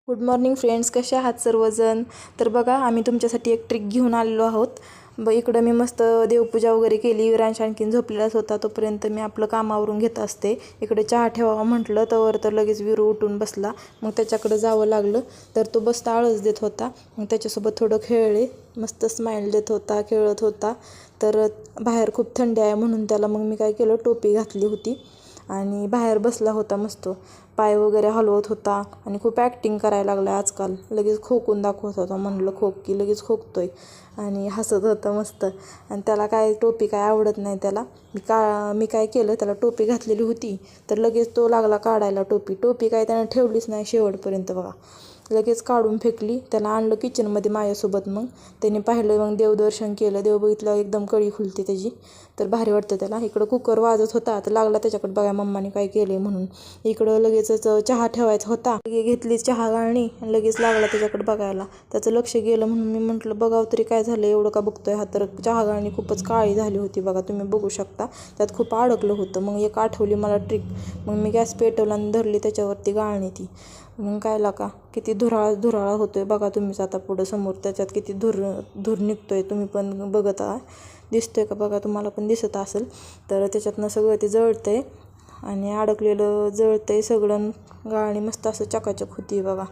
Good morning friends, कसे आहात सर्वजण. तर बघा, आम्ही तुमच्यासाठी एक ट्रिक घेऊन आलेलो आहोत. इकडं मी मस्त देवपूजा वगैरे केली. विरांश आणखीन झोपलेलाच होता, तोपर्यंत मी आपलं कामावरून घेत असते. इकडे चहा ठेवावा म्हटलं तर लगेच विरू उठून बसला. मग त्याच्याकडे जावं लागलं. तर तो बसता आळस देत होता. मग त्याच्यासोबत थोडं खेळले. मस्त स्माईल देत होता, खेळत होता. तर बाहेर खूप थंडी आहे म्हणून त्याला मग मी काय केलं, टोपी घातली होती आणि बाहेर बसला होता. मस्त पाय वगैरे हलवत होता आणि खूप ॲक्टिंग करायला लागला आजकाल. लगेच खोकून दाखवत होता. म्हणलं खोक की लगेच खोकतोय आणि हसत होता मस्त. आणि त्याला काय टोपी काय आवडत नाही त्याला. मी काय केलं, त्याला टोपी घातलेली होती तर लगेच तो लागला काढायला टोपी काय त्यानं ठेवलीच नाही शेवटपर्यंत. बघा, लगेच काढून फेकली. त्याला आणलं किचनमध्ये माझ्यासोबत. मग त्याने पाहिलं, मग देवदर्शन केलं. देव बघितलं, एकदम कळी खुलते त्याची. तर भारी वाटतं त्याला. इकडं कुकर वाजत होता तर लागला त्याच्याकडे बघा मम्माने काय केले म्हणून. इकडं लगेचच चहा ठेवायचा होता. घेतली चहा गाळणी आणि लगेच लागला त्याच्याकडे बघायला. त्याचं लक्ष गेलं म्हणून मी म्हटलं बघावं तरी काय झालं, एवढं का बघतोय हा. तर चहा गाळणी खूपच काळी झाली होती बघा, तुम्ही बघू शकता. त्यात खूप अडकलं होतं. मग एक आठवली मला ट्रिक. मग मी गॅस पेटवला आणि धरली त्याच्यावरती गाळणी ती. मग काय लागा किती धुराळा होतोय बघा तुम्हीच आता पुढं समोर. त्याच्यात किती धूर निघतोय, तुम्ही पण बघत आहात. दिसतोय का बघा, तुम्हाला पण दिसत असेल. तर त्याच्यातनं सगळं ते जळतंय आणि अडकलेलं जळतंय सगळं. गाळणी मस्त असं चकाचक होती बघा.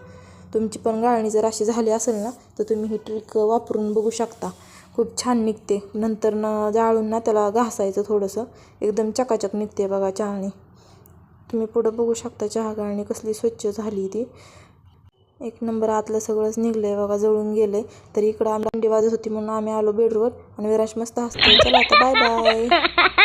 तुमची पण गाळणी जर अशी झाली असेल ना, तर तुम्ही ही ट्रिक वापरून बघू शकता. खूप छान निघते. नंतर जाळून त्याला घासायचं थोडंसं, एकदम चकाचक निघते बघा चहानी. तुम्ही पुढं बघू शकता चहा गाळणी कसली स्वच्छ झाली ती. एक नंबर आतलं सगळंच निघलंय बघा, जळून गेलंय. तर इकडं आम्ही थंडी वाजत होती म्हणून आम्ही आलो बेडवर आणि विराज मस्त हसतोय. चला आता बाय बाय.